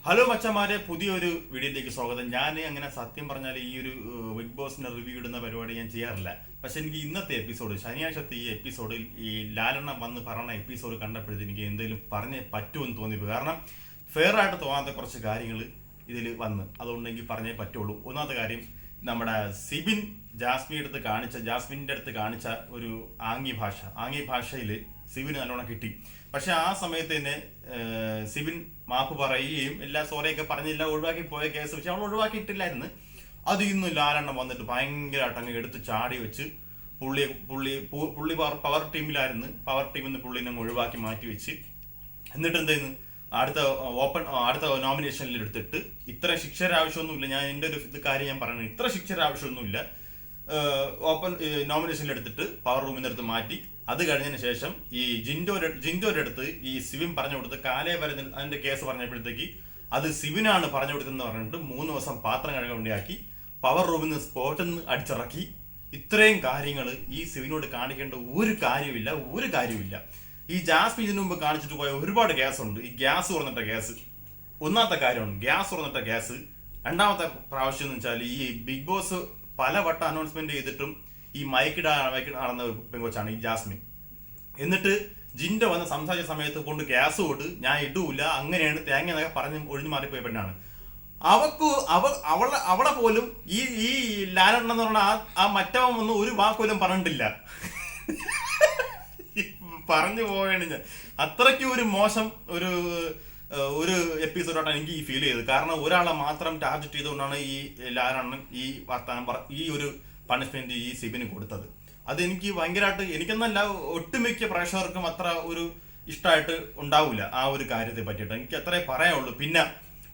Hello മച്ചന്മാരെ, പുതിയൊരു വീഡിയോയിലേക്ക് സ്വാഗതം. ഞാൻ അങ്ങനെ സത്യം പറഞ്ഞാൽ ഈ ഒരു ബിഗ് ബോസിന്റെ റിവ്യൂ ഇടുന്ന പരിപാടി ഞാൻ ചെയ്യാറില്ല. പക്ഷെ എനിക്ക് ഇന്നത്തെ എപ്പിസോഡ്, ശനിയാഴ്ചത്തെ ഈ എപ്പിസോഡിൽ ഈ ലാലെണ്ണം വന്ന് പറഞ്ഞ എപ്പിസോഡ് കണ്ടപ്പോഴത്തേക്ക് എനിക്ക് എന്തെങ്കിലും പറഞ്ഞേ പറ്റുമെന്ന് തോന്നിപ്പോ. കാരണം ഫെയർ ആയിട്ട് തോന്നാത്ത കുറച്ച് കാര്യങ്ങൾ ഇതിൽ വന്ന്, അതുകൊണ്ട് എനിക്ക് പറഞ്ഞേ പറ്റുള്ളൂ. ഒന്നാമത്തെ കാര്യം, നമ്മുടെ സിബിൻ ജാസ്മിൻ്റെ അടുത്ത് കാണിച്ച ഒരു ആംഗ്യ ഭാഷയിൽ സിബിന് നല്ലോണം കിട്ടി. പക്ഷെ ആ സമയത്ത് തന്നെ സിബിൻ മാപ്പ് പറയുകയും എല്ലാ സോറിയൊക്കെ പറഞ്ഞില്ല, ഒഴിവാക്കി പോയ കേസ്. പക്ഷെ അവൾ ഒഴിവാക്കിയിട്ടില്ലായിരുന്നു. അത് ഇന്ന് ലാലെണ്ണം വന്നിട്ട് ഭയങ്കരമായിട്ട് അങ്ങ് എടുത്ത് ചാടി വെച്ച് പുള്ളി പവർ ടീമിലായിരുന്നു. പവർ ടീമിൽ നിന്ന് പുള്ളിനെ അങ്ങ് ഒഴിവാക്കി മാറ്റി വെച്ച്, എന്നിട്ട് എന്തായിരുന്നു അടുത്ത നോമിനേഷനിൽ എടുത്തിട്ട് ഇത്ര ശിക്ഷയുടെ ആവശ്യമൊന്നുമില്ല. ഞാൻ എൻ്റെ ഒരു കാര്യം ഞാൻ പറയുന്നത്, ഇത്ര ശിക്ഷയുടെ ആവശ്യമൊന്നുമില്ല. നോമിനേഷനിൽ എടുത്തിട്ട് പവർ റൂമിൽ നിന്ന് എടുത്ത് മാറ്റി. അത് കഴിഞ്ഞതിന് ശേഷം ഈ ജിൻഡോയുടെ അടുത്ത് ഈ സിവിൻ പറഞ്ഞു കൊടുത്ത് കാലേ വരെ അതിന്റെ കേസ് പറഞ്ഞപ്പോഴത്തേക്ക് അത് സിവിനാണ് പറഞ്ഞു കൊടുത്തെന്ന് പറഞ്ഞിട്ട് 3 ദിവസം പാത്രം കഴുകാൻ വേണ്ടിയാക്കി, പവർ റൂമിൽ നിന്ന് സ്പോട്ടിൽ നിന്ന് അടിച്ചിറക്കി. ഇത്രയും കാര്യങ്ങൾ ഈ സിവിനോട് കാണിക്കേണ്ട ഒരു കാര്യമില്ല. ഈ ജാസ്മിൻ ഇതിനു മുമ്പ് കാണിച്ചിട്ട് പോയ ഒരുപാട് കേസുണ്ട്. ഈ ഗ്യാസ് തുറന്നിട്ട കേസ് ഒന്നാമത്തെ കാര്യമാണ്. ഗ്യാസ് തുറന്നിട്ട കേസ്. രണ്ടാമത്തെ പ്രാവശ്യം എന്ന് വെച്ചാൽ ഈ ബിഗ് ബോസ് പലവട്ടം അനൗൺസ്മെന്റ് ചെയ്തിട്ടും ഈ മയക്കിടാണെന്ന പെങ്കൊച്ചാണ് ഈ ജാസ്മിൻ. എന്നിട്ട് ജിൻഡോ വന്ന് സംസാരിച്ച സമയത്ത് കൊണ്ട് ഗ്യാസ് കൊണ്ട് ഞാൻ ഇടൂല, അങ്ങനെയാണ് തേങ്ങ എന്നൊക്കെ പറഞ്ഞ് ഒഴിഞ്ഞു മാറിപ്പോയ പെണ്ണാണ്. അവളെ പോലും ഈ ലാലെണ്ണം എന്ന് പറഞ്ഞാൽ ആ മറ്റവൻ ഒന്നും ഒരു വാക്കുപോലും പറഞ്ഞിട്ടില്ല. പറഞ്ഞു പോവുകയാണ് ഞാൻ. അത്രയ്ക്ക് ഒരു മോശം ഒരു എപ്പിസോഡായിട്ടാണ് എനിക്ക് ഈ ഫീൽ ചെയ്തത്. കാരണം ഒരാളെ മാത്രം ടാർഗറ്റ് ചെയ്തുകൊണ്ടാണ് ഈ ലാലെണ്ണം ഈ ഈ ഒരു പണിഷ്മെന്റ് ഈ സിബിന് കൊടുത്തത്. അതെനിക്ക് ഭയങ്കരമായിട്ട്, എനിക്കെന്നല്ല ഒട്ടുമിക്ക പ്രേക്ഷകർക്കും അത്ര ഒരു ഇഷ്ടമായിട്ട് ഉണ്ടാവില്ല ആ ഒരു കാര്യത്തെ പറ്റിയിട്ട്. എനിക്ക് അത്രേ പറയാനുള്ളൂ. പിന്നെ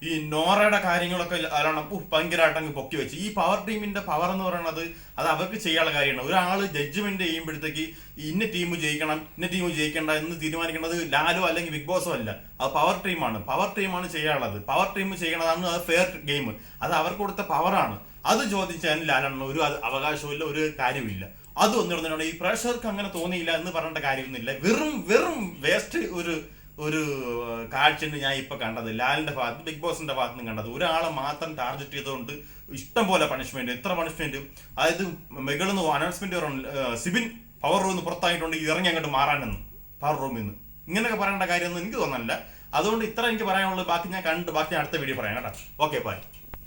ഈ നോറയുടെ കാര്യങ്ങളൊക്കെ അതാണ് ഭയങ്കരമായിട്ട് അങ്ങ് പൊക്കി വെച്ച്. ഈ പവർ ടീമിന്റെ പവർ എന്ന് പറയുന്നത് അത് അവർക്ക് ചെയ്യാനുള്ള കാര്യമാണ്. ഒരാൾ ജഡ്ജ്മെന്റ് ചെയ്യുമ്പോഴത്തേക്ക് ഇന്ന ടീം ജയിക്കണം, ഇന്ന ടീം ജയിക്കേണ്ട എന്ന് തീരുമാനിക്കേണ്ടത് ലാലോ അല്ലെങ്കിൽ ബിഗ് ബോസോ അല്ല, അത് പവർ ടീമാണ് ചെയ്യാനുള്ളത്. പവർ ടീം ചെയ്യണതാണ് അത് ഫെയർ ഗെയിം. അത് അവർക്ക് കൊടുത്ത പവറാണ്. അത് ചോദിച്ചാൽ ലാലെണ്ണ ഒരു അവകാശമില്ല, ഒരു കാര്യമില്ല. അത് ഒന്നിടുന്നതിനോട് ഈ പ്രേക്ഷകർക്ക് അങ്ങനെ തോന്നിയില്ല എന്ന് പറയേണ്ട കാര്യമൊന്നുമില്ല. വെറും വേസ്റ്റ് ഒരു കാഴ്ചയാണ് ഞാൻ ഇപ്പൊ കണ്ടത്. ലാലിന്റെ ഭാഗത്ത്, ബിഗ് ബോസിന്റെ ഭാഗത്ത് നിന്ന് കണ്ടത്. ഒരാളെ മാത്രം ടാർഗറ്റ് ചെയ്തുകൊണ്ട് ഇഷ്ടം പോലെ പണിഷ്മെന്റ്, എത്ര പണിഷ്മെന്റ്. അതായത് മെഗളെന്ന് അനൗൺസ്മെന്റ് സിബിൻ പവർ റൂമിൽ നിന്ന് പുറത്തായിട്ടുണ്ട്, ഇറങ്ങി അങ്ങോട്ട് മാറാനെന്ന് പവർ റൂമിൽ നിന്ന്. ഇങ്ങനെയൊക്കെ പറയേണ്ട കാര്യമൊന്നും എനിക്ക് തോന്നുന്നില്ല. അതുകൊണ്ട് ഇത്ര എനിക്ക് പറയാനുള്ളത്. ബാക്കി ഞാൻ അടുത്ത വീഡിയോ പറയാം കേട്ടോ. Okay, by.